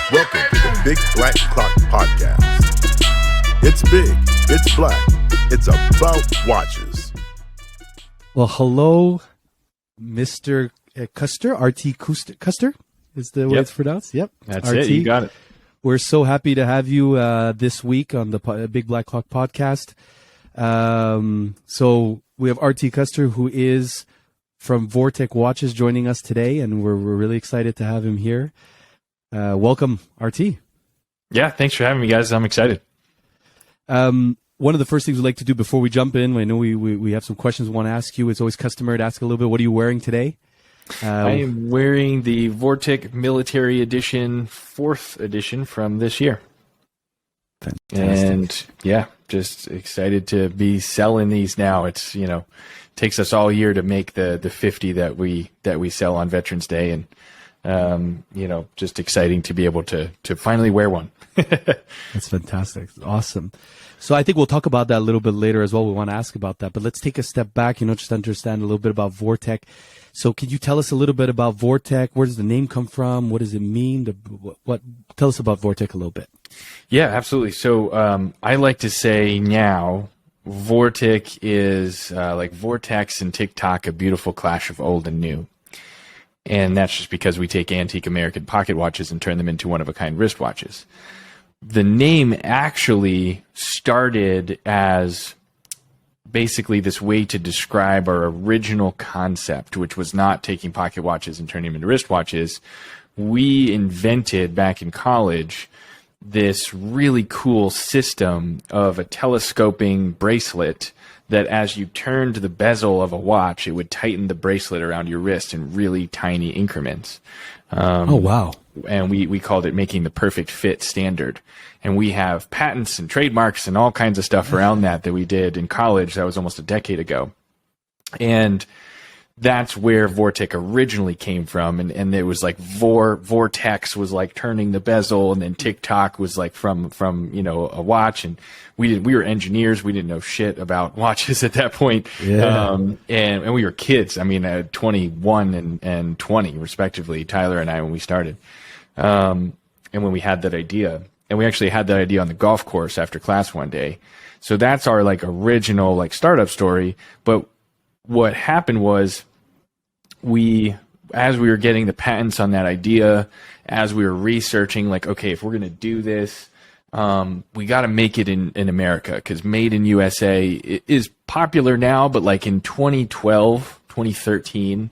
Welcome to the Big Black Clock Podcast. It's big, it's black, it's about watches. Well, hello, Mr. Custer, RT Custer is the way it's pronounced. Yep, that's RT. it. You got it. We're so happy to have you this week on the Big Black Clock Podcast. So we have RT Custer, who is from Vortic Watches, joining us today, and we're really excited to have him here. Welcome, RT. Yeah, thanks for having me, guys. I'm excited. One of the first things we'd like to do before we jump in, I know we have some questions we want to ask you. It's always customary to ask a little bit, what are you wearing today? I am wearing the Vortic Military Edition, 4th edition from this year. Fantastic. And yeah, just excited to be selling these now. It's, takes us all year to make the 50 that we sell on Veterans Day, and just exciting to be able to finally wear one. That's fantastic. Awesome. So I think we'll talk about that a little bit later as well. We want to ask about that, but let's take a step back, just to understand a little bit about Vortic. So can you tell us a little bit about Vortic? Where does the name come from? What does it mean? Tell us about Vortic a little bit. Yeah, absolutely. So I like to say now, Vortic is like Vortex and TikTok, a beautiful clash of old and new. And that's just because we take antique American pocket watches and turn them into one-of-a-kind wristwatches. The name actually started as basically this way to describe our original concept, which was not taking pocket watches and turning them into wristwatches. We invented back in college this really cool system of a telescoping bracelet that as you turned the bezel of a watch, it would tighten the bracelet around your wrist in really tiny increments. Oh, wow. And we called it making the perfect fit standard. And we have patents and trademarks and all kinds of stuff around that we did in college. That was almost a decade ago. And that's where Vortic originally came from. And it was like Vortex was like turning the bezel, and then TikTok was like from a watch. And we were engineers. We didn't know shit about watches at that point. Yeah. And we were kids. I mean, 21 and 20 respectively, Tyler and I, when we started. And when we had that idea, and we actually had that idea on the golf course after class one day. So that's our like original like startup story. But what happened was as we were getting the patents on that idea, as we were researching, like, okay, if we're going to do this, we got to make it in America, because Made in USA is popular now, but like in 2012, 2013,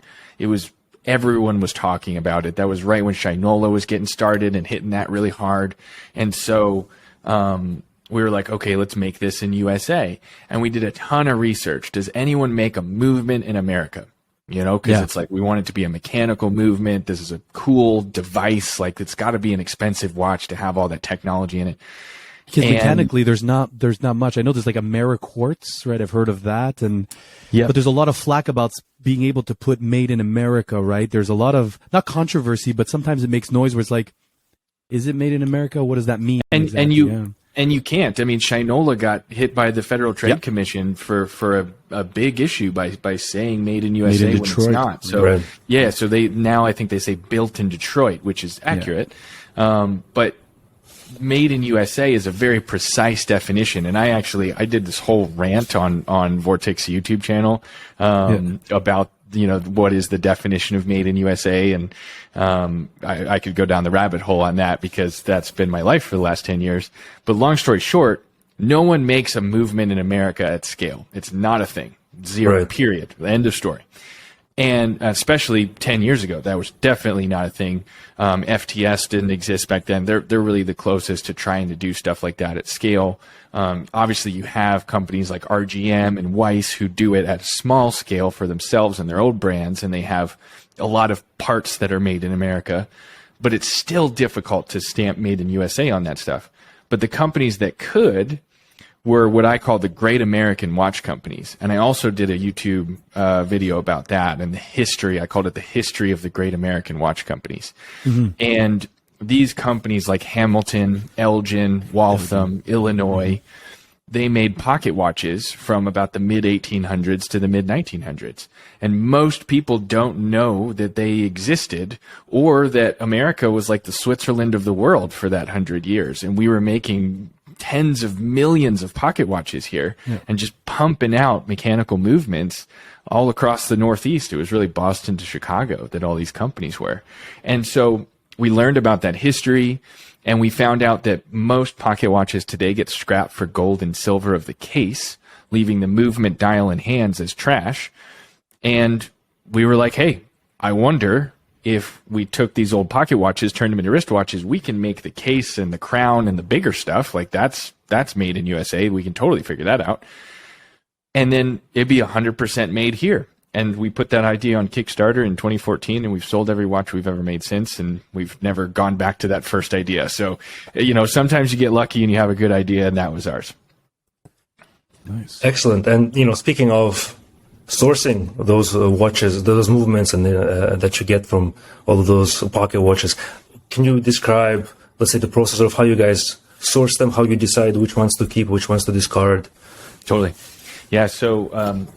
everyone was talking about it. That was right when Shinola was getting started and hitting that really hard. And so we were like, okay, let's make this in USA. And we did a ton of research. Does anyone make a movement in America? Because it's like, we want it to be a mechanical movement. This is a cool device. Like, it's got to be an expensive watch to have all that technology in it. Because mechanically, there's not much. I know there's like AmeriQuartz, right? I've heard of that, but there's a lot of flack about being able to put "Made in America," right? There's a lot of not controversy, but sometimes it makes noise where it's like, is it made in America? What does that mean? And you can't. I mean, Shinola got hit by the Federal Trade Commission for a big issue by saying "Made in USA" when it's not. So so I think they say "built in Detroit," which is accurate, but Made in USA is a very precise definition. And I did this whole rant on Vortic's YouTube channel about what is the definition of Made in USA, and I could go down the rabbit hole on that, because that's been my life for the last 10 years. But long story short, no one makes a movement in America at scale. It's not a thing. Zero, period. End of story. And especially 10 years ago, that was definitely not a thing. FTS didn't exist back then. They're really the closest to trying to do stuff like that at scale. Obviously, you have companies like RGM and Weiss who do it at a small scale for themselves and their own brands, and they have a lot of parts that are made in America. But it's still difficult to stamp "Made in USA" on that stuff. But the companies that could were what I call the great American watch companies. And I also did a YouTube video about that and the history. I called it the history of the great American watch companies. Mm-hmm. And these companies like Hamilton, Elgin, Waltham, Illinois, they made pocket watches from about the mid 1800s to the mid 1900s. And most people don't know that they existed, or that America was like the Switzerland of the world for that 100 years. And we were making tens of millions of pocket watches here, and just pumping out mechanical movements all across the Northeast. It was really Boston to Chicago that all these companies were. And so we learned about that history. And we found out that most pocket watches today get scrapped for gold and silver of the case, leaving the movement, dial, and hands as trash. And we were like, hey, I wonder if we took these old pocket watches, turned them into wristwatches, we can make the case and the crown and the bigger stuff. Like that's made in USA. We can totally figure that out. And then it'd be 100% made here. And we put that idea on Kickstarter in 2014, and we've sold every watch we've ever made since, and we've never gone back to that first idea. So, sometimes you get lucky and you have a good idea, and that was ours. Nice. Excellent. And, speaking of sourcing those watches, those movements and that you get from all of those pocket watches, can you describe, let's say, the process of how you guys source them, how you decide which ones to keep, which ones to discard? Totally. Yeah, so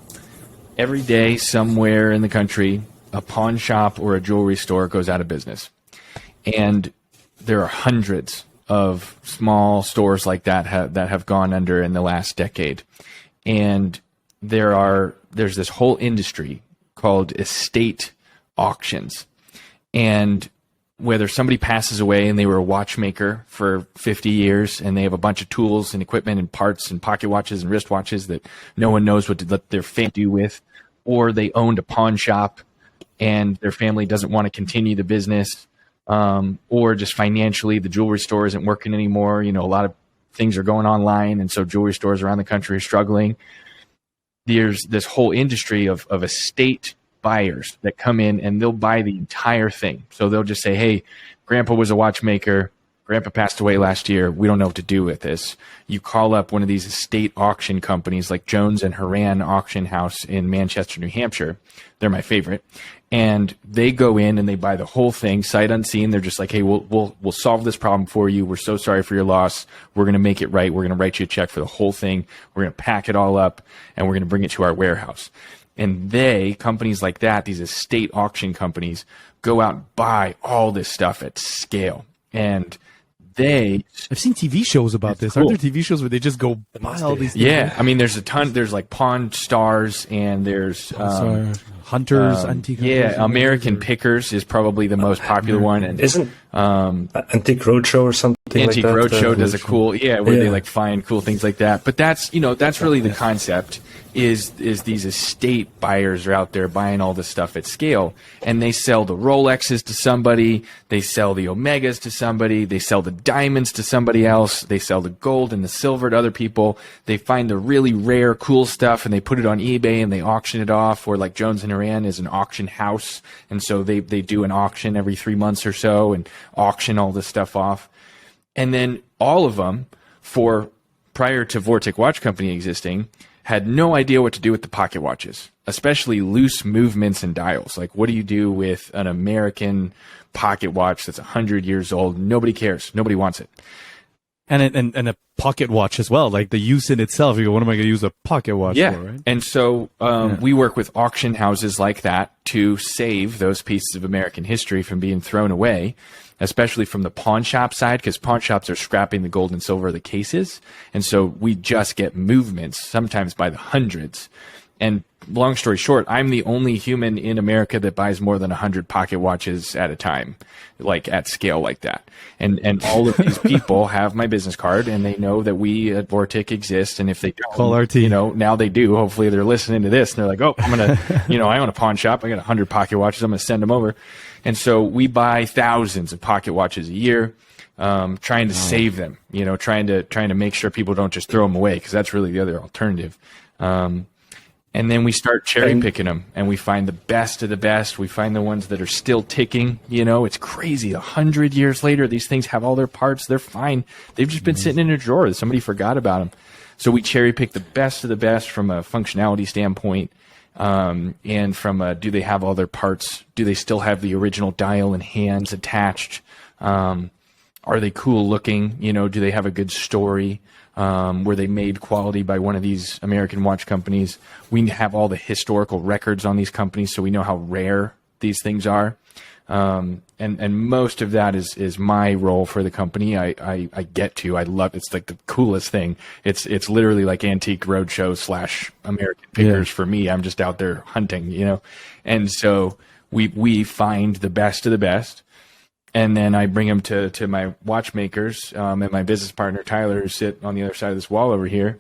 every day somewhere in the country, a pawn shop or a jewelry store goes out of business. And there are hundreds of small stores like that that have gone under in the last decade. And there's this whole industry called estate auctions. And whether somebody passes away and they were a watchmaker for 50 years and they have a bunch of tools and equipment and parts and pocket watches and wristwatches that no one knows what to let their family do with, or they owned a pawn shop and their family doesn't want to continue the business, or just financially the jewelry store isn't working anymore. A lot of things are going online, and so jewelry stores around the country are struggling. There's this whole industry of estate buyers that come in and they'll buy the entire thing. So they'll just say, hey, Grandpa was a watchmaker. Grandpa passed away last year. We don't know what to do with this. You call up one of these estate auction companies like Jones and Horan Auction House in Manchester, New Hampshire. They're my favorite. And they go in and they buy the whole thing, sight unseen. They're just like, hey, we'll solve this problem for you. We're so sorry for your loss. We're going to make it right. We're going to write you a check for the whole thing. We're going to pack it all up and we're going to bring it to our warehouse. And companies like that, these estate auction companies, go out and buy all this stuff at scale. And I've seen TV shows about this. Cool. Aren't there TV shows where they just go buy all these things? Yeah, I mean, there's a ton. There's like Pawn Stars, and there's Hunters, Antique. Yeah, American Pickers is probably the most popular one. And isn't Antique Roadshow or something Antique like that? Roadshow does a cool, where they like find cool things like that. But that's really the concept. Is these estate buyers are out there buying all this stuff at scale, and they sell the Rolexes to somebody, they sell the Omegas to somebody, they sell the diamonds to somebody else, they sell the gold and the silver to other people. They find the really rare, cool stuff and they put it on eBay and they auction it off. Or like Jones and Horan is an auction house, and so they do an auction every 3 months or so and auction all this stuff off. And then all of them, prior to Vortic Watch Company existing, had no idea what to do with the pocket watches, especially loose movements and dials. Like, what do you do with an American pocket watch that's 100 years old? Nobody cares. Nobody wants it. And a pocket watch as well, like the use in itself. You go, what am I going to use a pocket watch for, right? And so we work with auction houses like that to save those pieces of American history from being thrown away, especially from the pawn shop side, because pawn shops are scrapping the gold and silver of the cases. And so we just get movements, sometimes by the hundreds. And long story short, I'm the only human in America that buys more than 100 pocket watches at a time, like at scale like that. And all of these people have my business card, and they know that we at Vortic exist. And if they don't, call our team. Now they do. Hopefully they're listening to this and they're like, oh, I'm going to, I own a pawn shop. I got 100 pocket watches. I'm going to send them over. And so we buy thousands of pocket watches a year, trying to save them, trying to make sure people don't just throw them away, because that's really the other alternative. And then we start cherry picking them, and we find the best of the best. We find the ones that are still ticking. It's crazy. 100 years later, these things have all their parts. They're fine. They've just been sitting in a drawer. Somebody forgot about them. So we cherry pick the best of the best from a functionality standpoint. And from do they have all their parts? Do they still have the original dial and hands attached? All are they cool looking? You know, do they have a good story? Were they made quality by one of these American watch companies? We have all the historical records on these companies, so we know how rare these things are. And most of that is my role for the company. I love, it's like the coolest thing. It's literally like Antique Roadshow / American Pickers for me. I'm just out there hunting, you know? And so we find the best of the best. And then I bring them to my watchmakers, and my business partner, Tyler, who sit on the other side of this wall over here.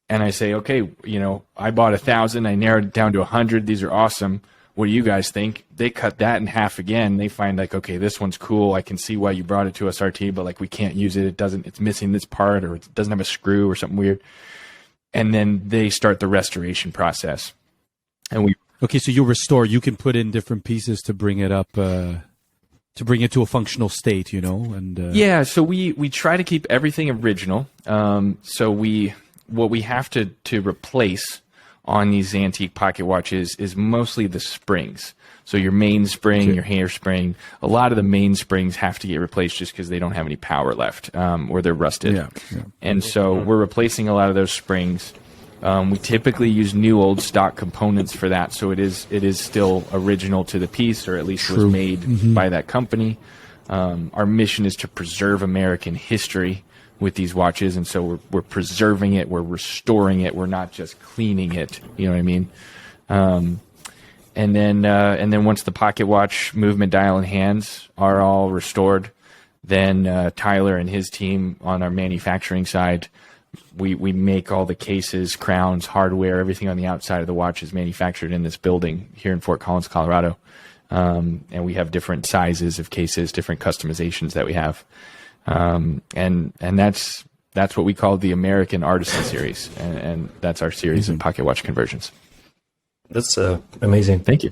And I say, okay, you know, I bought 1,000. I narrowed it down to 100. These are awesome. What do you guys think? They cut that in half again. They find like, okay, this one's cool. I can see why you brought it to us, RT, but like we can't use it. It's missing this part, or it doesn't have a screw or something weird. And then they start the restoration process. And okay, so you restore. You can put in different pieces to bring it up, to bring it to a functional state, you know. And yeah, so we try to keep everything original. So what we have to replace on these antique pocket watches is mostly the springs. So your mainspring, your hairspring, a lot of the mainsprings have to get replaced just because they don't have any power left, or they're rusted. Yeah. And so we're replacing a lot of those springs. We typically use new old stock components for that, so it is still original to the piece, or at least was made by that company. Our mission is to preserve American history with these watches, and so we're preserving it, we're restoring it, we're not just cleaning it. You know what I mean? And then once the pocket watch, movement dial, and hands are all restored, then Tyler and his team on our manufacturing side, we make all the cases, crowns, hardware, everything on the outside of the watch is manufactured in this building here in Fort Collins, Colorado. And we have different sizes of cases, different customizations that we have. And that's what we call the American Artisan Series, and that's our series of pocket watch conversions. That's amazing. Thank you.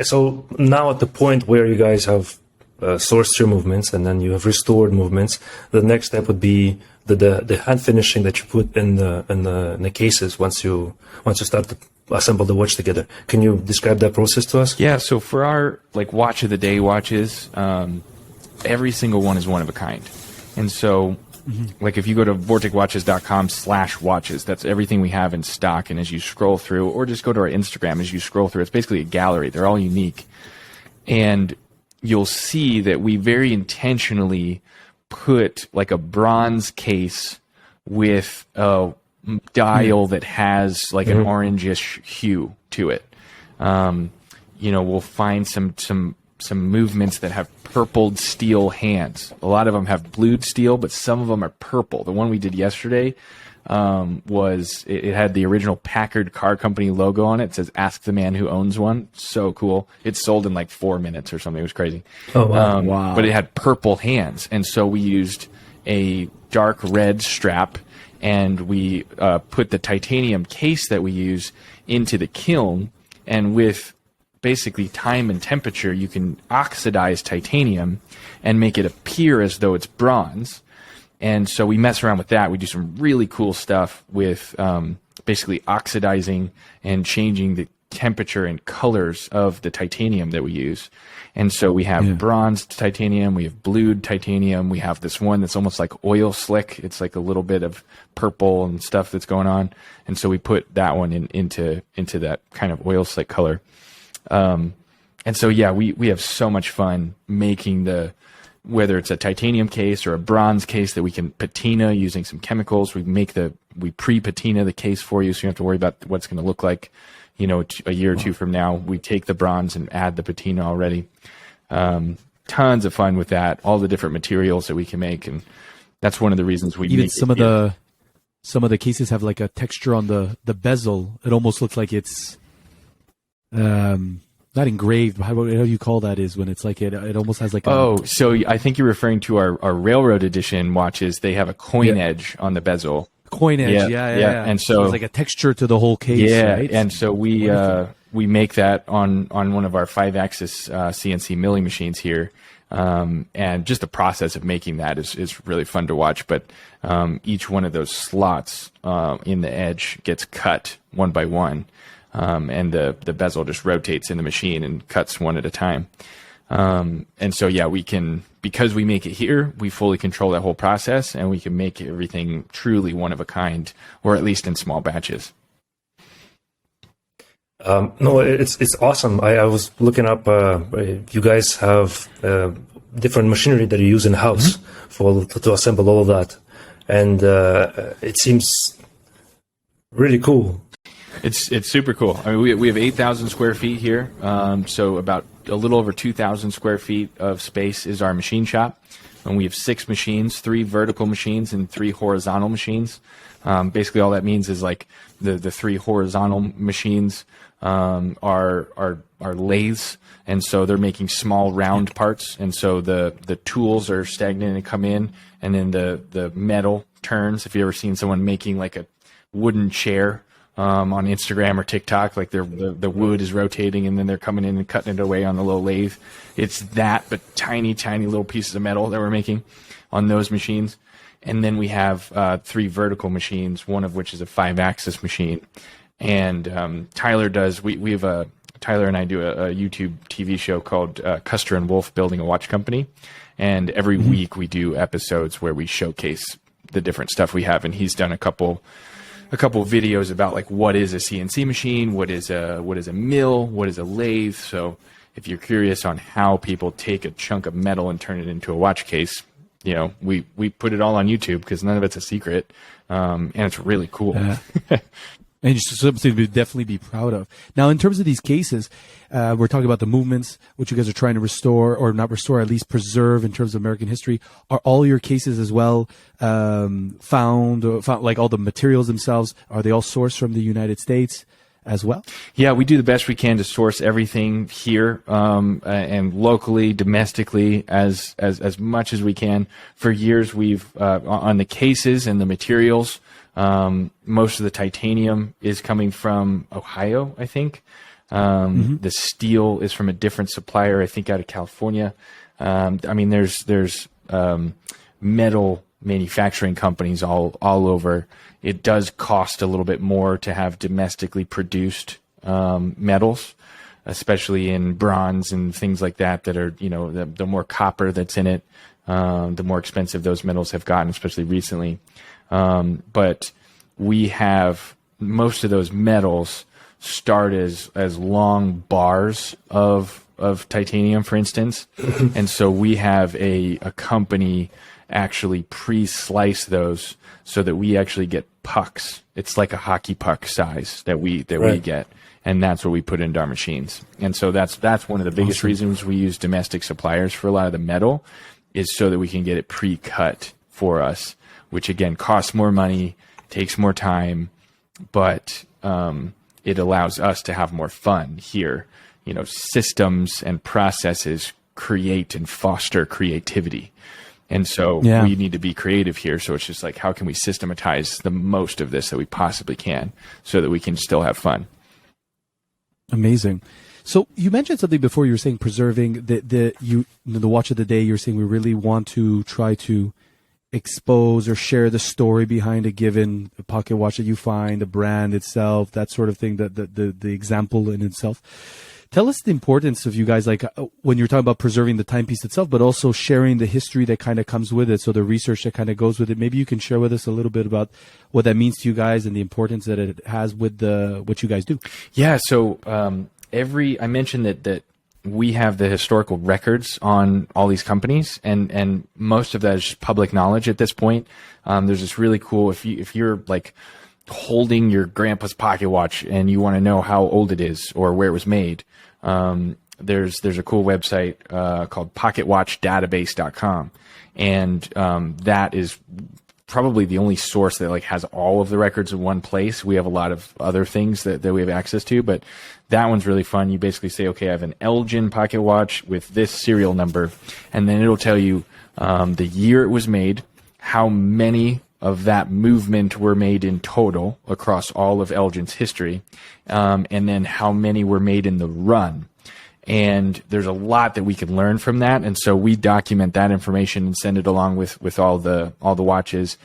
So now at the point where you guys have sourced your movements and then you have restored movements, the next step would be the hand finishing that you put in the cases once you start to assemble the watch together. Can you describe that process to us? Yeah. So for our like watch of the day watches, every single one is one of a kind. And so, like if you go to vorticwatches.com/watches, that's everything we have in stock. And as you scroll through, or just go to our Instagram, as you scroll through, it's basically a gallery. They're all unique. And you'll see that we very intentionally put like a bronze case with a dial that has like an orangish hue to it. You know, we'll find some movements that have purpled steel hands. A lot of them have blued steel, but some of them are purple. The one we did yesterday it had the original Packard car company logo on it. It says "Ask the man who owns one." So cool. It sold in like 4 minutes or something. It was crazy. Oh wow! Wow. But it had purple hands, and so we used a dark red strap, and we put the titanium case that we use into the kiln, and with basically time and temperature, you can oxidize titanium and make it appear as though it's bronze. And so we mess around with that. We do some really cool stuff with basically oxidizing and changing the temperature and colors of the titanium that we use. And so we have bronzed titanium, we have blued titanium, we have this one that's almost like oil slick. It's like a little bit of purple and stuff that's going on. And so we put that one into that kind of oil slick color. And so, yeah, we have so much fun making whether it's a titanium case or a bronze case that we can patina using some chemicals. We pre-patina the case for you, so you don't have to worry about what it's going to look like, you know, a year or two from now. We take the bronze and add the patina already. Tons of fun with that, all the different materials that we can make. And that's one of the reasons we even some of the cases have like a texture on the bezel. It almost looks like it's, not engraved. How do you call that? Is when it's like it almost has like. So I think you're referring to our railroad edition watches. They have a coin edge on the bezel. Coin edge, yeah. And so it's like a texture to the whole case. Yeah, right? And so we make that on one of our 5-axis CNC milling machines here. And just the process of making that is really fun to watch. But each one of those slots in the edge gets cut one by one. And the bezel just rotates in the machine and cuts one at a time. And so, yeah, because we make it here, we fully control that whole process, and we can make everything truly one of a kind, or at least in small batches. No, it's awesome. I was looking up. You guys have different machinery that you use in house to assemble all of that, and it seems really cool. It's super cool. I mean, we have 8,000 square feet here, so about a little over 2,000 square feet of space is our machine shop, and we have 6 machines, 3 vertical machines and 3 horizontal machines. Basically, all that means is like the 3 horizontal machines are lathes, and so they're making small round parts, and so the tools are stagnant and come in, and then the metal turns. If you ever seen someone making like a wooden chair on Instagram or TikTok, like the wood is rotating and then they're coming in and cutting it away on the little lathe. It's that, but tiny little pieces of metal that we're making on those machines. And then we have 3 vertical machines, one of which is a 5-axis machine. And Tyler and I do a YouTube TV show called Custer and Wolf Building a Watch Company. And every week we do episodes where we showcase the different stuff we have. And he's done a couple videos about like what is a CNC machine, what is a mill, what is a lathe. So if you're curious on how people take a chunk of metal and turn it into a watch case, you know, we put it all on YouTube because none of it's a secret, and it's really cool. And it's something to definitely be proud of. Now, in terms of these cases, we're talking about the movements, which you guys are trying to restore, or not restore, at least preserve in terms of American history. Are all your cases as well found, like all the materials themselves, are they all sourced from the United States as well? Yeah, we do the best we can to source everything here, and locally, domestically, as much as we can. For years, we've on the cases and the materials. Most of the titanium is coming from Ohio, I think. The steel is from a different supplier, I think, out of California. I mean, there's metal manufacturing companies all over. It does cost a little bit more to have domestically produced metals, especially in bronze and things like that are, you know, the more copper that's in it, the more expensive those metals have gotten, especially recently. But we have most of those metals start as long bars of titanium, for instance. And so we have a company actually pre-slice those so that we actually get pucks. It's like a hockey puck size that we get. And that's what we put into our machines. And so that's one of the biggest reasons we use domestic suppliers for a lot of the metal, is so that we can get it pre-cut for us, which again costs more money, takes more time, but it allows us to have more fun here. You know, systems and processes create and foster creativity. And so we need to be creative here. So it's just like, how can we systematize the most of this that we possibly can so that we can still have fun? Amazing. So you mentioned something before. You were saying preserving the watch of the day. You were saying we really want to try to expose or share the story behind a given pocket watch that you find, the brand itself, that sort of thing, the example in itself. Tell us the importance of you guys, like when you're talking about preserving the timepiece itself, but also sharing the history that kind of comes with it. So the research that kind of goes with it. Maybe you can share with us a little bit about what that means to you guys and the importance that it has with what you guys do. Yeah. So I mentioned that we have the historical records on all these companies, and most of that is just public knowledge at this point. There's this really cool, if you're like holding your grandpa's pocket watch and you want to know how old it is or where it was made, there's a cool website called pocketwatchdatabase.com, and that is probably the only source that like has all of the records in one place. We have a lot of other things that we have access to, but that one's really fun. You basically say, okay, I have an Elgin pocket watch with this serial number, and then it'll tell you the year it was made, how many of that movement were made in total across all of Elgin's history, and then how many were made in the run. And there's a lot that we can learn from that, and so we document that information and send it along with all the watches.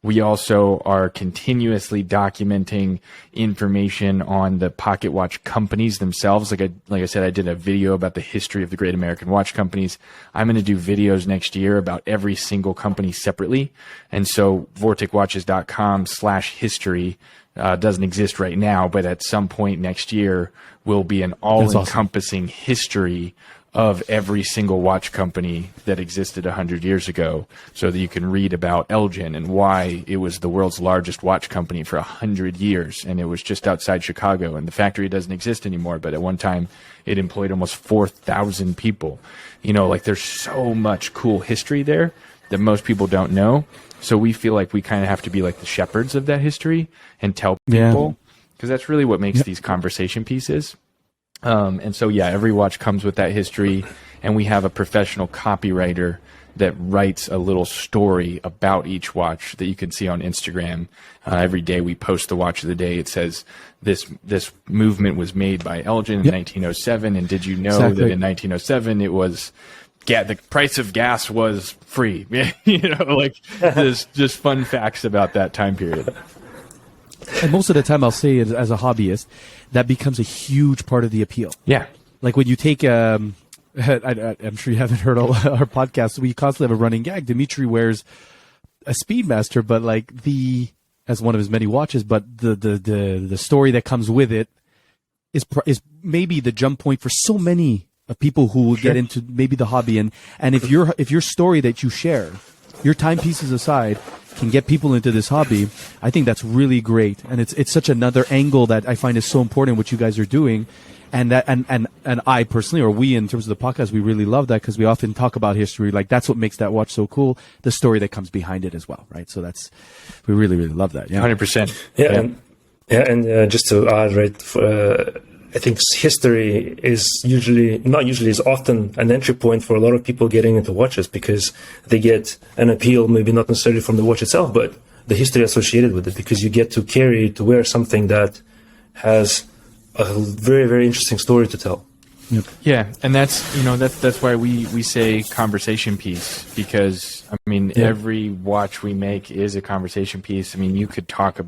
We also are continuously documenting information on the pocket watch companies themselves. Like I said, I did a video about the history of the great American watch companies. I'm going to do videos next year about every single company separately. And so vorticwatches.com/history doesn't exist right now, but at some point next year will be an all-encompassing history of every single watch company that existed 100 years ago, so that you can read about Elgin and why it was the world's largest watch company for 100 years, and it was just outside Chicago, and the factory doesn't exist anymore, but at one time it employed almost 4,000 people. Like there's so much cool history there that most people don't know, so we feel like we kind of have to be like the shepherds of that history and tell people, because that's really what makes these conversation pieces. And so, every watch comes with that history, and we have a professional copywriter that writes a little story about each watch that you can see on Instagram. Every day we post the watch of the day. It says this movement was made by Elgin in 1907, and did you know that in 1907 it was the price of gas was free? Like there's just fun facts about that time period. And most of the time, I'll say it as a hobbyist, that becomes a huge part of the appeal. Yeah. Like when you take, I'm sure you haven't heard all our podcasts. We constantly have a running gag. Dimitri wears a Speedmaster, but like as one of his many watches, but the story that comes with it is maybe the jump point for so many people who will get into maybe the hobby. And if your story that you share, your timepieces aside, can get people into this hobby, I think that's really great. And it's such another angle that I find is so important, what you guys are doing. And that, and I personally, or we in terms of the podcast, we really love that, because we often talk about history. Like that's what makes that watch so cool. The story that comes behind it as well. Right. So we really, really love that. Yeah. 100%. And just to add, right, I think history is often an entry point for a lot of people getting into watches, because they get an appeal, maybe not necessarily from the watch itself, but the history associated with it, because you get to wear something that has a very, very interesting story to tell. Yep. Yeah, and that's why we say conversation piece, because every watch we make is a conversation piece. I could talk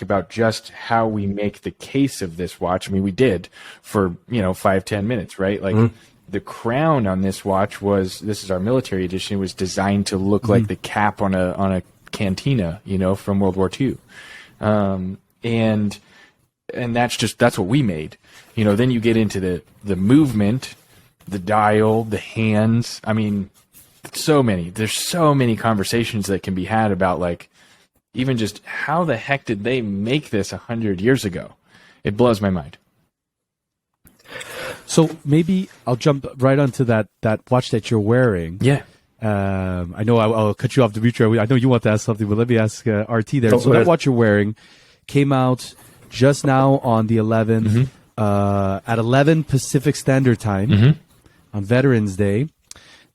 about just how we make the case of this watch. We did for 5-10 minutes, right? Like the crown on this watch this is our military edition. It was designed to look like the cap on a cantina, from World War II, and that's what we made. Then you get into the movement, the dial, the hands. There's so many conversations that can be had about like, even just how the heck did they make this 100 years ago? It blows my mind. So maybe I'll jump right onto that watch that you're wearing. Yeah. I know I'll cut you off, Dimitri. I know you want to ask something, but let me ask RT there. So that watch you're wearing came out just now on the 11th, at 11 Pacific Standard Time on Veterans Day.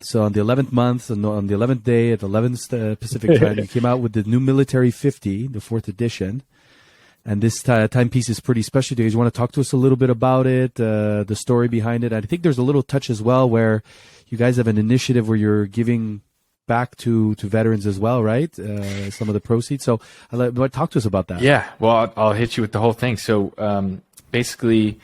So on the 11th month, on the 11th day at 11th Pacific time, you came out with the new Military 50, the 4th edition. And this timepiece is pretty special. Do you want to talk to us a little bit about it, the story behind it? I think there's a little touch as well where you guys have an initiative where you're giving back to veterans as well, right? Some of the proceeds. So talk to us about that. Yeah, well, I'll hit you with the whole thing. So basically,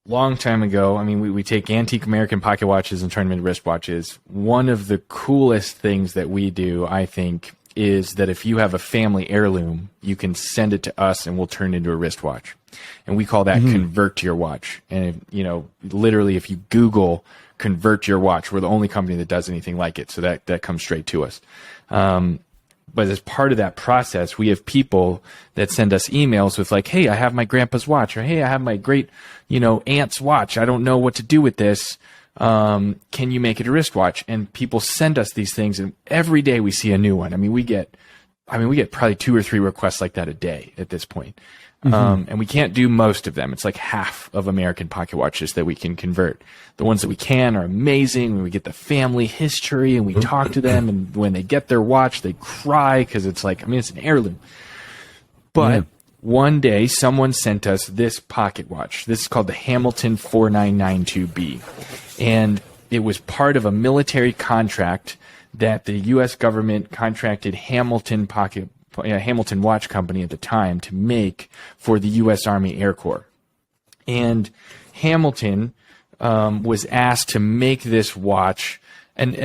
long time ago, we take antique American pocket watches and turn them into wristwatches. One of the coolest things that we do, I think, is that if you have a family heirloom, you can send it to us and we'll turn it into a wristwatch. And we call that convert your watch. And, literally, if you Google convert your watch, we're the only company that does anything like it. So that comes straight to us. But as part of that process, we have people that send us emails with like, hey, I have my grandpa's watch, or hey, I have my great, aunt's watch. I don't know what to do with this. Can you make it a wristwatch? And people send us these things, and every day we see a new one. We get probably 2 or 3 requests like that a day at this point. And we can't do most of them. It's like half of American pocket watches that we can convert. The ones that we can are amazing. When we get the family history and we talk to them, and when they get their watch, they cry because it's like, it's an heirloom. But one day someone sent us this pocket watch. This is called the Hamilton 4992B. And it was part of a military contract that the U.S. government contracted Hamilton Watch Company at the time to make for the U.S. Army Air Corps. And Hamilton was asked to make this watch, and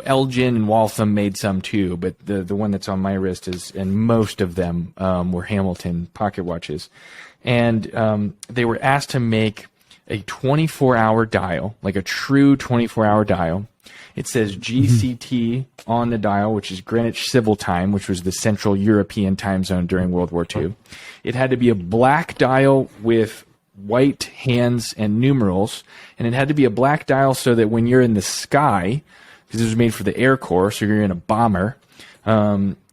Elgin and Waltham made some too, but the one that's on my wrist and most of them were Hamilton pocket watches. And they were asked to make a 24-hour dial, like a true 24-hour dial. It says GCT on the dial, which is Greenwich Civil Time, which was the Central European time zone during World War II. It had to be a black dial with white hands and numerals, and it had to be a black dial so that when you're in the sky, because this was made for the Air Corps, so you're in a bomber,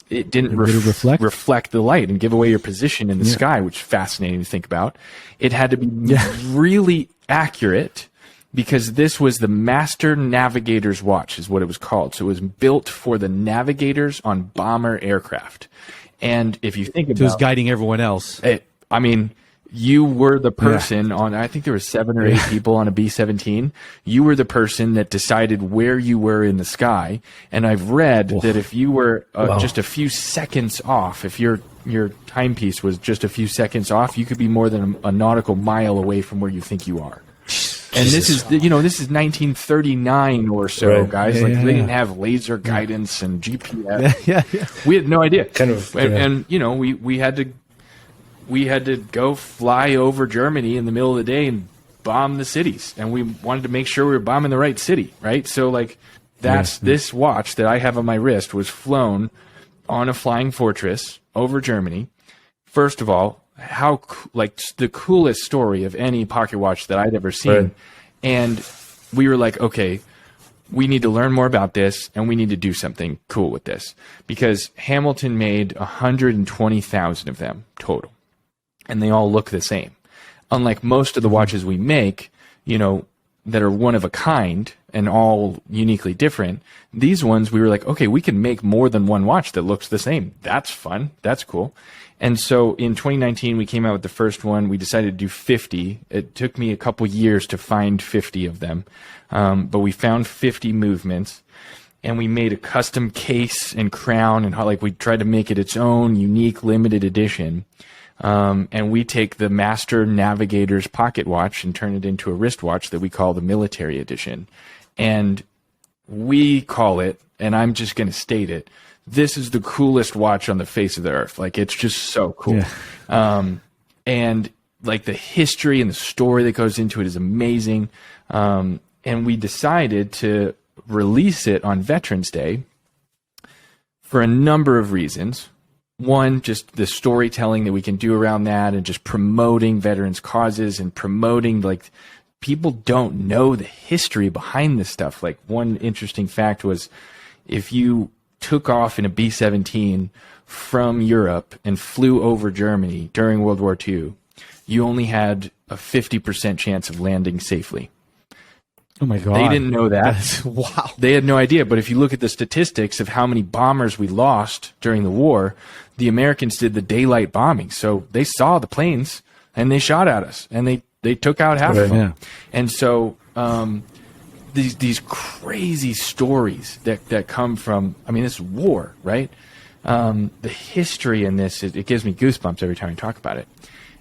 it didn't reflect the light and give away your position in the sky, which is fascinating to think about. It had to be really accurate, because this was the Master Navigator's Watch, is what it was called. So it was built for the navigators on bomber aircraft. And if you think about it, was guiding everyone else. You were the person on, I think there were 7 or 8 people on a B-17. You were the person that decided where you were in the sky. And I've read that if you were just a few seconds off, if your timepiece was just a few seconds off, you could be more than a nautical mile away from where you think you are. And this is 1939 or so, guys. They didn't have laser guidance and GPS. We had no idea. And we had to go fly over Germany in the middle of the day and bomb the cities. And we wanted to make sure we were bombing the right city, right? So this watch that I have on my wrist was flown on a flying fortress over Germany. First of all, the coolest story of any pocket watch that I'd ever seen. Right. And we were like, okay, we need to learn more about this, and we need to do something cool with this, because Hamilton made 120,000 of them total, and they all look the same. Unlike most of the watches we make, that are one of a kind and all uniquely different, these ones we were like, okay, we can make more than one watch that looks the same. That's fun. That's cool. And so in 2019, we came out with the first one. We decided to do 50. It took me a couple years to find 50 of them. But we found 50 movements, and we made a custom case and crown, and we tried to make it its own unique limited edition. And we take the Master Navigator's pocket watch and turn it into a wristwatch that we call the military edition. And we call it, and I'm just going to state it, this is the coolest watch on the face of the earth. It's just so cool. Yeah. And the history and the story that goes into it is amazing. And we decided to release it on Veterans Day for a number of reasons. One, just the storytelling that we can do around that, and just promoting veterans' causes, and promoting, people don't know the history behind this stuff. One interesting fact was, if you took off in a B-17 from Europe and flew over Germany during World War II, you only had a 50% chance of landing safely. Oh my God. They didn't know that. Wow. They had no idea. But if you look at the statistics of how many bombers we lost during the war, the Americans did the daylight bombing. So they saw the planes and they shot at us, and they took out half of them. Yeah. And so these crazy stories that come from, this war, right? The history in this, it gives me goosebumps every time I talk about it.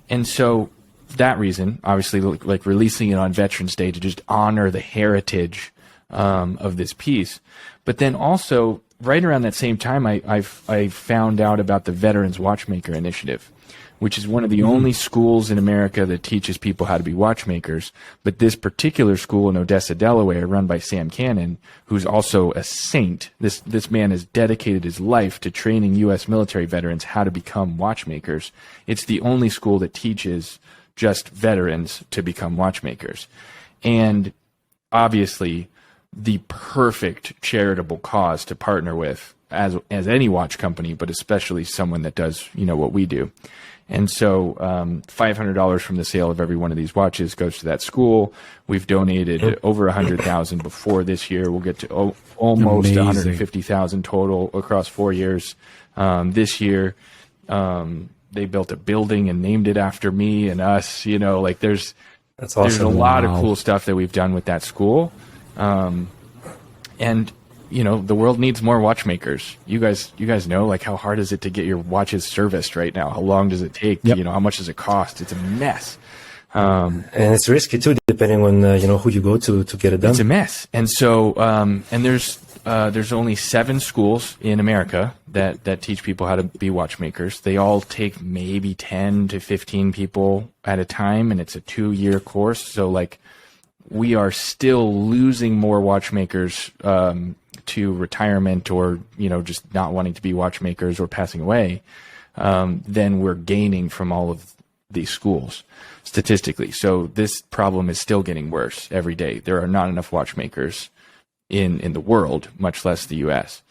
And so that reason, obviously, releasing it on Veterans Day to just honor the heritage of this piece. But then also, right around that same time, I found out about the Veterans Watchmaker Initiative, which is one of the only schools in America that teaches people how to be watchmakers. But this particular school in Odessa, Delaware, run by Sam Cannon, who's also a saint. This man has dedicated his life to training U.S. military veterans how to become watchmakers. It's the only school that teaches just veterans to become watchmakers. And obviously, the perfect charitable cause to partner with as any watch company, but especially someone that does, what we do. And so $500 from the sale of every one of these watches goes to that school. We've donated over 100,000 before this year. We'll get to almost 150,000 total across 4 years. This year, they built a building and named it after me and us. That's awesome. There's a lot of cool stuff that we've done with that school. And the world needs more watchmakers. You guys know, like, how hard is it to get your watches serviced right now? How long does it take? Yep. How much does it cost? It's a mess. And it's risky too, depending on who you go to get it done. It's a mess. And so and there's only 7 schools in America that teach people how to be watchmakers. They all take maybe 10 to 15 people at a time, and it's a 2-year course. So, like, we are still losing more watchmakers to retirement, or just not wanting to be watchmakers or passing away, than we're gaining from all of these schools statistically. So this problem is still getting worse every day. There are not enough watchmakers in the world, much less the U.S.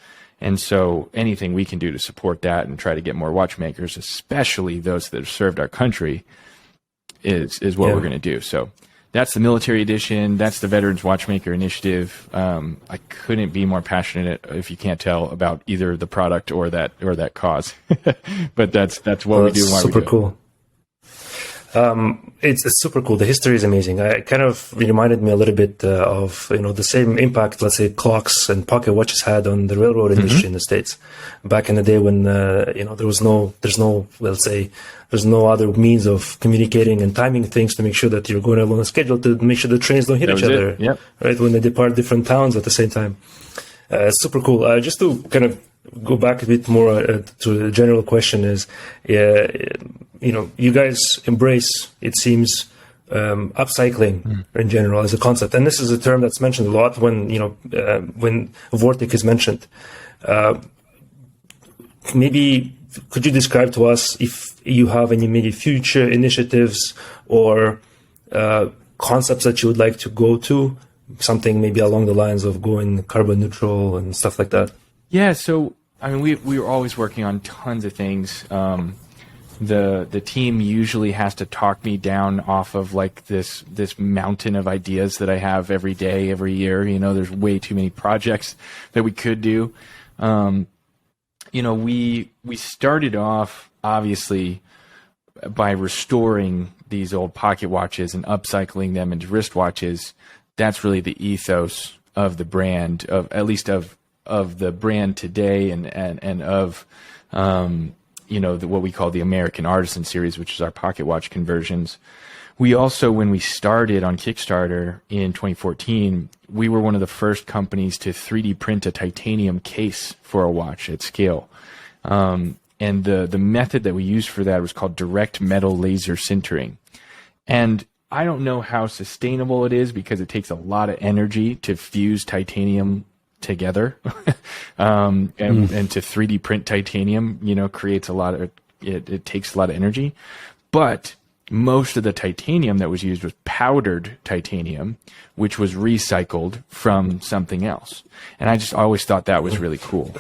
And so anything we can do to support that and try to get more watchmakers, especially those that have served our country, is what we're going to do. So that's the military edition. That's the Veterans Watchmaker Initiative. I couldn't be more passionate, if you can't tell, about either the product or that cause. But that's what we do. And why super we do cool. It's super cool. The history is amazing. It kind of reminded me a little bit of the same impact, let's say, clocks and pocket watches had on the railroad industry in the States back in the day when there's no other means of communicating and timing things to make sure that you're going along a schedule to make sure the trains don't hit each other. Yep. Right, when they depart different towns at the same time. Super cool. Just to kind of go back a bit more to the general question is, you guys embrace, it seems, upcycling in general as a concept, and this is a term that's mentioned a lot when Vortic is mentioned. Maybe could you describe to us if you have any maybe future initiatives or concepts that you would like to go to, something maybe along the lines of going carbon neutral and stuff like that? Yeah, so I mean, we were always working on tons of things. The team usually has to talk me down off of like this mountain of ideas that I have every day, every year. There's way too many projects that we could do. We started off obviously by restoring these old pocket watches and upcycling them into wristwatches. That's really the ethos of the brand, at least of the brand today, and of what we call the American Artisan series, which is our pocket watch conversions. We also, when we started on Kickstarter in 2014, we were one of the first companies to 3D print a titanium case for a watch at scale. And the method that we used for that was called direct metal laser sintering. And I don't know how sustainable it is because it takes a lot of energy to fuse titanium together, and to 3D print titanium, creates it takes a lot of energy. But most of the titanium that was used was powdered titanium, which was recycled from something else. And I just always thought that was really cool.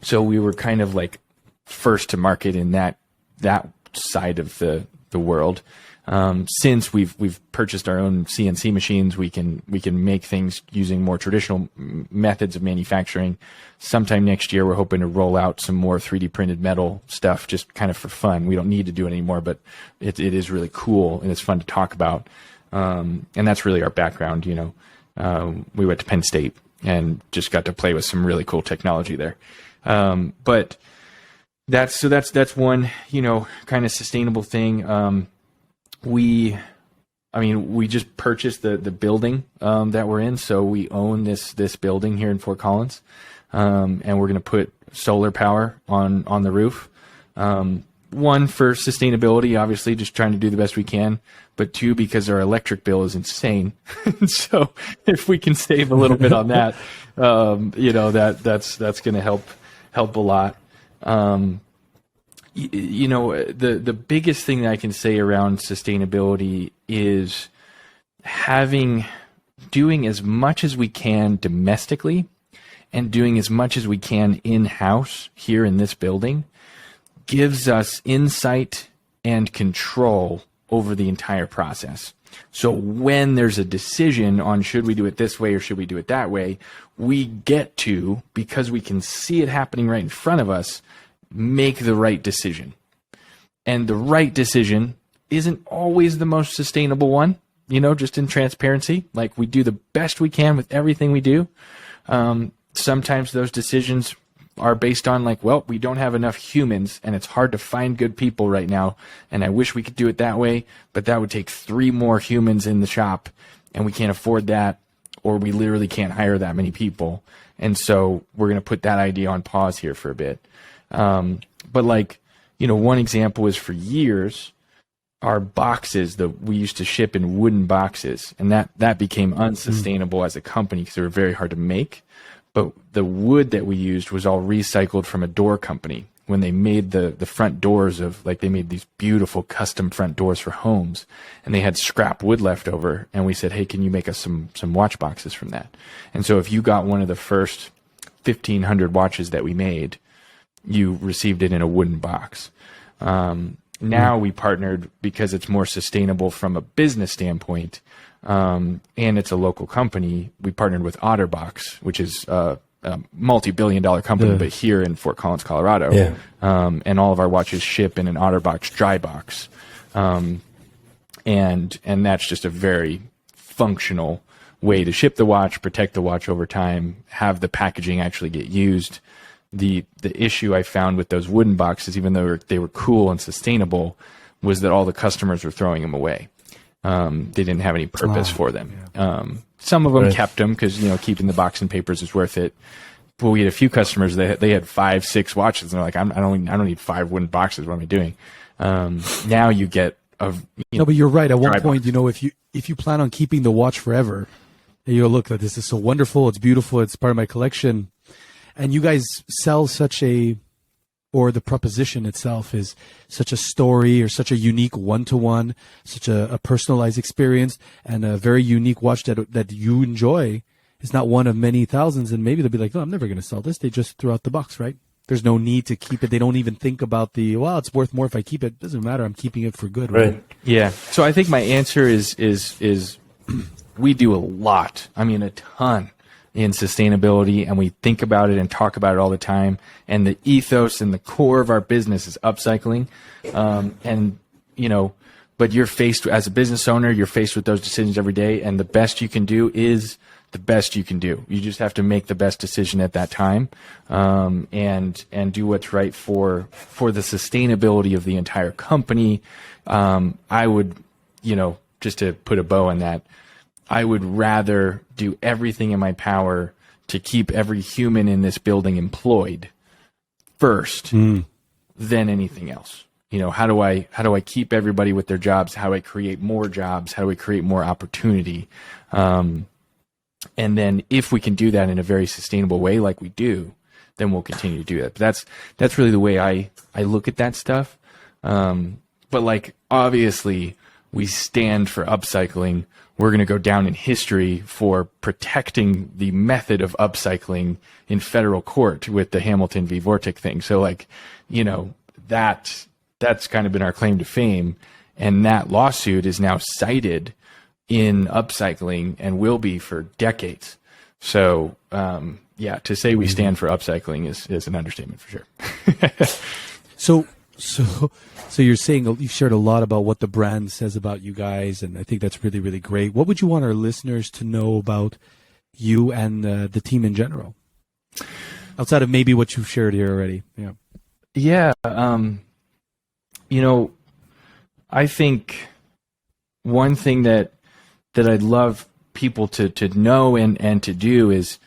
So we were kind of like first to market in that side of the world. Since we've purchased our own CNC machines, we can make things using more traditional methods of manufacturing. Sometime next year, we're hoping to roll out some more 3D printed metal stuff, just kind of for fun. We don't need to do it anymore, but it is really cool and it's fun to talk about. And that's really our background. We went to Penn State and just got to play with some really cool technology there. But that's one kind of sustainable thing. We just purchased the building that we're in, so we own this building here in Fort Collins, and we're going to put solar power on the roof. One, for sustainability, obviously, just trying to do the best we can, but two, because our electric bill is insane. So if we can save a little bit on that, that's going to help a lot. The biggest thing that I can say around sustainability is doing as much as we can domestically and doing as much as we can in-house here in this building gives us insight and control over the entire process. So when there's a decision on should we do it this way or should we do it that way, we get to, because we can see it happening right in front of us, make the right decision. And the right decision isn't always the most sustainable one, just in transparency, like we do the best we can with everything we do. Sometimes those decisions are based on like, well, we don't have enough humans and it's hard to find good people right now. And I wish we could do it that way, but that would take 3 more humans in the shop and we can't afford that, or we literally can't hire that many people. And so we're going to put that idea on pause here for a bit. But like, one example is for years, our boxes that we used to ship in wooden boxes, and that became unsustainable as a company because they were very hard to make. But the wood that we used was all recycled from a door company. When they made the front doors they made these beautiful custom front doors for homes, and they had scrap wood left over. And we said, hey, can you make us some watch boxes from that? And so if you got one of the first 1,500 watches that we made, you received it in a wooden box. Now we partnered because it's more sustainable from a business standpoint. And it's a local company. We partnered with OtterBox, which is a multi-billion-dollar company, but here in Fort Collins, Colorado. Yeah. And all of our watches ship in an OtterBox dry box. And that's just a very functional way to ship the watch, protect the watch over time, have the packaging actually get used. The issue I found with those wooden boxes, even though they were cool and sustainable, was that all the customers were throwing them away. They didn't have any purpose for them. Yeah. Some of them kept them because keeping the box and papers is worth it. But we had a few customers that they had 5, 6 watches, and they're like, I don't need 5 wooden boxes. What am I doing? Now you get no, but you're right. At one point, if you plan on keeping the watch forever, you'll look at this is so wonderful. It's beautiful. It's part of my collection, and you guys sell or the proposition itself is such a story or such a unique one-to-one, such a personalized experience, and a very unique watch that you enjoy is not one of many thousands. And maybe they'll be like, no, I'm never going to sell this. They just threw out the box, right? There's no need to keep it. They don't even think about it's worth more if I keep it. Doesn't matter. I'm keeping it for good. Right? Yeah. So I think my answer is we do a lot. I mean, a ton in sustainability, and we think about it and talk about it all the time. And the ethos and the core of our business is upcycling. But you're faced as a business owner, you're faced with those decisions every day, and the best you can do is the best you can do. You just have to make the best decision at that time, and do what's right for the sustainability of the entire company. I would, just to put a bow on that, I would rather do everything in my power to keep every human in this building employed first than anything else. How do I keep everybody with their jobs? How do I create more jobs? How do I create more opportunity? And then if we can do that in a very sustainable way, like we do, then we'll continue to do that. But that's really the way I look at that stuff. But obviously we stand for upcycling. We're going to go down in history for protecting the method of upcycling in federal court with the Hamilton v. Vortic thing. So that's kind of been our claim to fame. And that lawsuit is now cited in upcycling and will be for decades. So, to say we stand for upcycling is an understatement for sure. So you're saying you've shared a lot about what the brand says about you guys, and I think that's really, really great. What would you want our listeners to know about you and the team in general, outside of maybe what you've shared here already? Yeah. I think one thing that I'd love people to know and to do is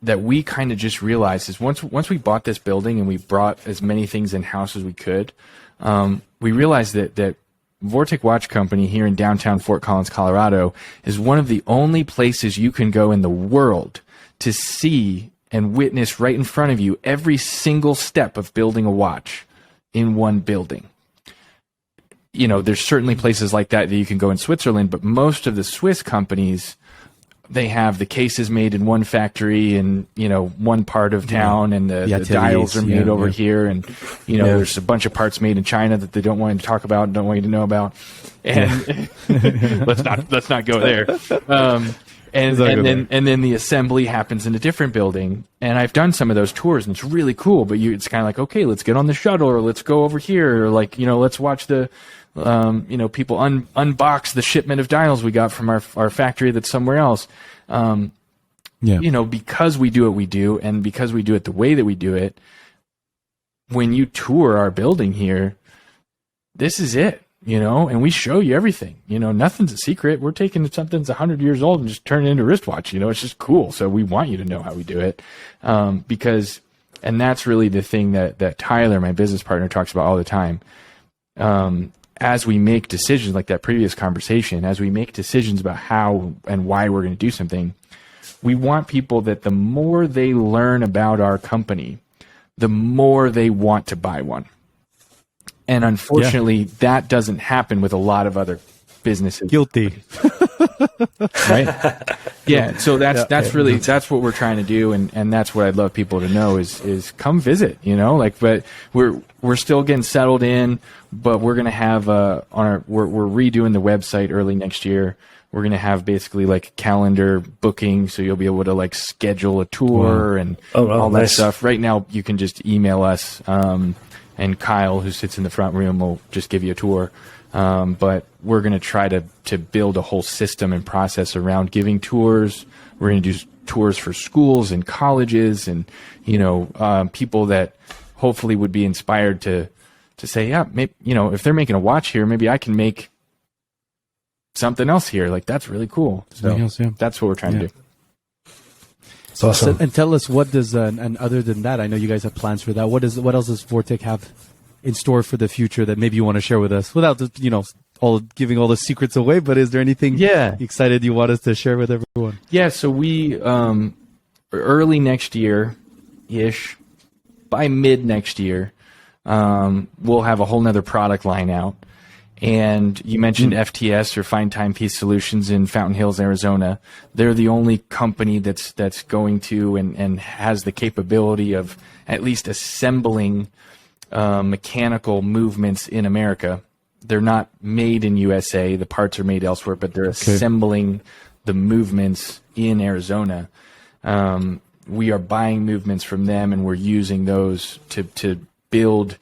that we kind of just realized is once we bought this building and we brought as many things in-house as we could, we realized that Vortic Watch Company here in downtown Fort Collins, Colorado, is one of the only places you can go in the world to see and witness right in front of you every single step of building a watch in one building. There's certainly places like that you can go in Switzerland, but most of the Swiss companies, they have the cases made in one factory in, one part of town, and the dials are made over here. And, there's a bunch of parts made in China that they don't want you to talk about, don't want you to know about. And let's not go there. And then the assembly happens in a different building. And I've done some of those tours, and it's really cool, but it's kind of like, okay, let's get on the shuttle, or let's go over here, or let's watch the People unbox the shipment of dials we got from our factory that's somewhere else. Because we do what we do, and because we do it the way that we do it, when you tour our building here, this is it, and we show you everything. Nothing's a secret. We're taking something that's 100 years old and just turning it into a wristwatch. It's just cool. So we want you to know how we do it. And that's really the thing that Tyler, my business partner, talks about all the time. As we make decisions, like that previous conversation, as we make decisions about how and why we're going to do something, we want people that the more they learn about our company, the more they want to buy one. And unfortunately, that doesn't happen with a lot of other businesses. Guilty. Right? Yeah. So that's what we're trying to do. And that's what I'd love people to know is come visit, but we're still getting settled in, but we're going to have, we're redoing the website early next year. We're going to have basically like calendar booking. So you'll be able to like schedule a tour and all that stuff. Right now you can just email us, and Kyle, who sits in the front room, will just give you a tour. But we're going to try to build a whole system and process around giving tours. We're going to do tours for schools and colleges and, people that hopefully would be inspired to say, yeah, maybe, if they're making a watch here, maybe I can make something else here. Like, that's really cool. So that's what we're trying to do. It's awesome. And tell us, what does, and other than that, I know you guys have plans for that. What else does Vortic have in store for the future that maybe you want to share with us without, all giving all the secrets away? But is there anything excited you want us to share with everyone? Yeah. So we, early next year-ish, by mid next year, we'll have a whole nother product line out. And you mentioned FTS, or Fine Timepiece Solutions, in Fountain Hills, Arizona. They're the only company that's going to and has the capability of at least assembling mechanical movements in America. They're not made in USA. The parts are made elsewhere, but they're assembling the movements in Arizona. We are buying movements from them, and we're using those to build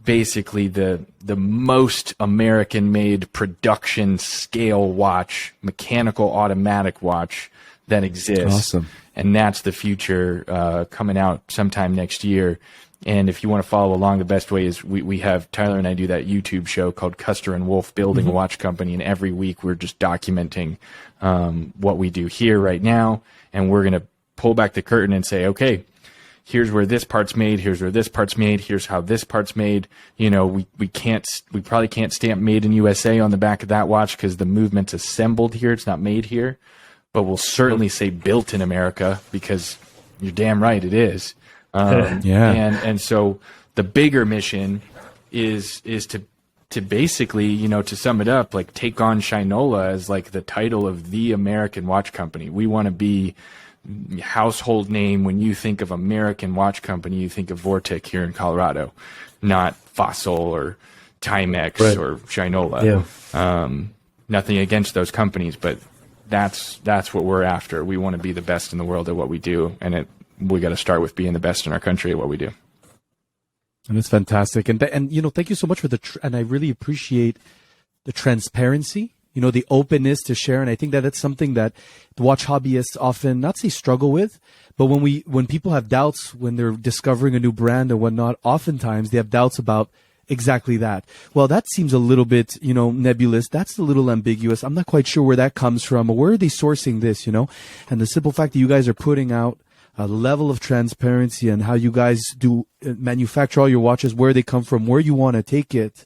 basically the most American-made production scale watch, mechanical automatic watch that exists. Awesome. And that's the future coming out sometime next year. And if you want to follow along, the best way is we have, Tyler and I do that YouTube show called Custer and Wolf Building a Watch Company. And every week we're just documenting what we do here right now. And we're going to pull back the curtain and say, okay, here's where this part's made. Here's where this part's made. Here's how this part's made. We probably can't stamp made in USA on the back of that watch because the movement's assembled here. It's not made here, but we'll certainly say built in America because you're damn right it is. And so the bigger mission is to basically, to sum it up, like take on Shinola as like the title of the American watch company. We want to be household name. When you think of American watch company, you think of Vortic here in Colorado, not Fossil or Timex or Shinola. Nothing against those companies, but that's what we're after. We want to be the best in the world at what we do, and we got to start with being the best in our country at what we do. And it's fantastic. And thank you so much for and I really appreciate the transparency, the openness to share. And I think that that's something that the watch hobbyists often, not say struggle with, but when people have doubts, when they're discovering a new brand or whatnot, oftentimes they have doubts about exactly that. Well, that seems a little bit, nebulous. That's a little ambiguous. I'm not quite sure where that comes from, or where are they sourcing this, And the simple fact that you guys are putting out a level of transparency and how you guys do manufacture all your watches, where they come from, where you want to take it,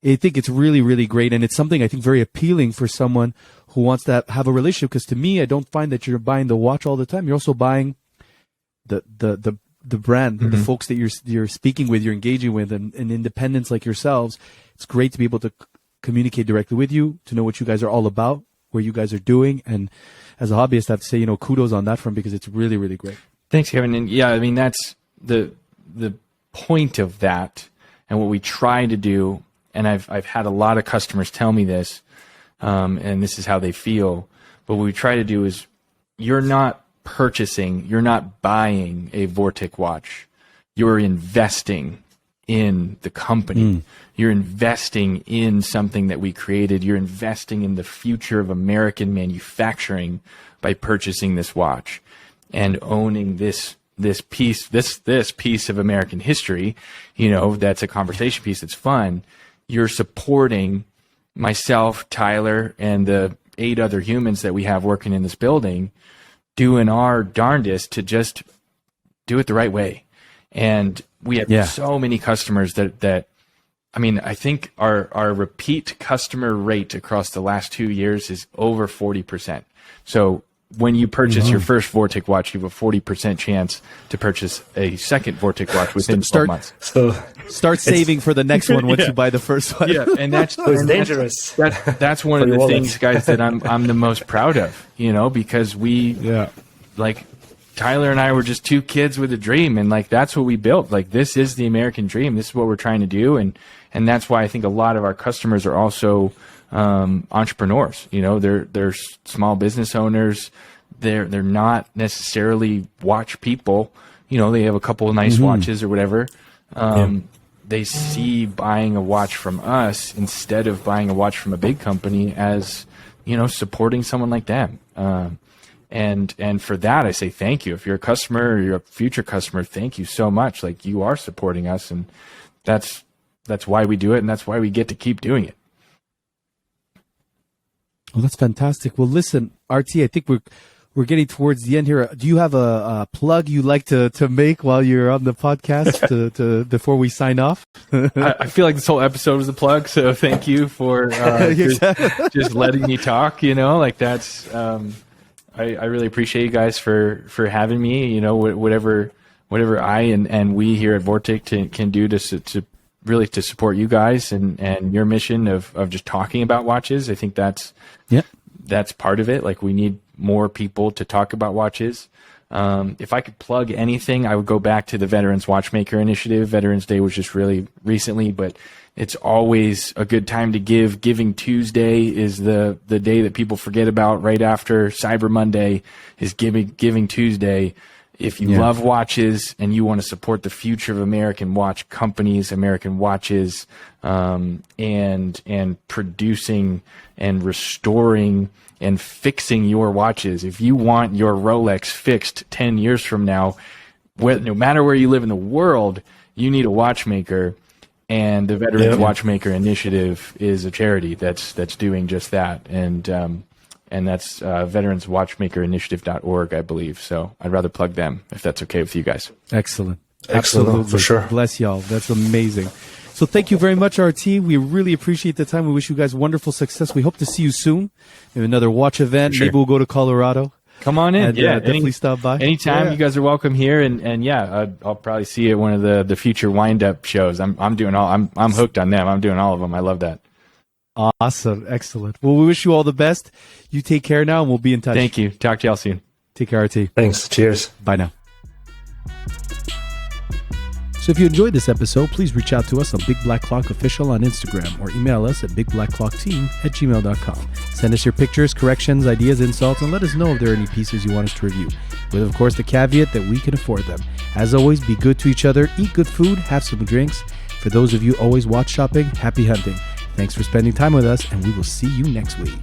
I think it's really, really great. And it's something I think very appealing for someone who wants to have a relationship. Because to me, I don't find that you're buying the watch all the time. You're also buying the brand, the folks that you're speaking with, you're engaging with, and independents like yourselves. It's great to be able to communicate directly with you, to know what you guys are all about, where you guys are doing. And as a hobbyist, I have to say, kudos on that front, because it's really, really great. Thanks, Kevin. And yeah, I mean, that's the point of that, and what we try to do. And I've had a lot of customers tell me this, and this is how they feel. But what we try to do is, you're not buying a Vortic watch. You're investing in the company. You're investing in something that we created. You're investing in the future of American manufacturing by purchasing this watch and owning this piece of American history. That's a conversation piece that's fun. You're supporting myself, Tyler, and the 8 other humans that we have working in this building, doing our darndest to just do it the right way. And we have so many customers that I think our repeat customer rate across the last 2 years is over 40%. So when you purchase your first Vortic watch, you have a 40% chance to purchase a second Vortic watch within 12 months. So start saving for the next one once you buy the first one. Yeah, and that's dangerous. That's one of the things, guys, that I'm the most proud of. Because like Tyler and I were just 2 kids with a dream, and like that's what we built. Like this is the American dream. This is what we're trying to do, and that's why I think a lot of our customers are also entrepreneurs. They're small business owners. They're not necessarily watch people. They have a couple of nice watches or whatever. They see buying a watch from us instead of buying a watch from a big company as supporting someone like them. And for that, I say thank you. If you're a customer or you're a future customer, thank you so much. Like you are supporting us, and that's why we do it, and that's why we get to keep doing it. Well, that's fantastic. Well, listen, RT, I think we're getting towards the end here. Do you have a plug you like to make while you're on the podcast to before we sign off? I feel like this whole episode was a plug, so thank you for just letting me talk. Like that's I really appreciate you guys for having me. Whatever I and we here at Vortic can do to really to support you guys and your mission of just talking about watches. I think that's part of it. Like we need more people to talk about watches. If I could plug anything, I would go back to the Veterans Watchmaker Initiative. Veterans Day was just really recently, but it's always a good time to give. Giving Tuesday is the day that people forget about right after Cyber Monday is Giving Tuesday. If you love watches and you want to support the future of American watch companies, American watches, and producing and restoring and fixing your watches. If you want your Rolex fixed 10 years from now, no matter where you live in the world, you need a watchmaker. And the Veterans Watchmaker Initiative is a charity that's doing just that. And that's veteranswatchmakerinitiative.org, I believe. So I'd rather plug them if that's okay with you guys. Excellent. Absolutely. For sure. Bless y'all. That's amazing. So thank you very much, RT. We really appreciate the time. We wish you guys wonderful success. We hope to see you soon. Maybe another watch event. Sure. Maybe we'll go to Colorado. Come on in. And, definitely stop by. Anytime, you guys are welcome here. And I'll probably see you at one of the future wind-up shows. I'm hooked on them. I'm doing all of them. I love that. Awesome. Excellent. Well, we wish you all the best. You take care now, and we'll be in touch. Thank you. Talk to y'all soon. Take care, RT. Thanks. Cheers. Bye now. So if you enjoyed this episode, please reach out to us on Big Black Clock Official on Instagram or email us at bigblackclockteam@gmail.com. Send us your pictures, corrections, ideas, insults, and let us know if there are any pieces you want us to review, with, of course, the caveat that we can afford them. As always, be good to each other, eat good food, have some drinks. For those of you always watch shopping, happy hunting. Thanks for spending time with us, and we will see you next week.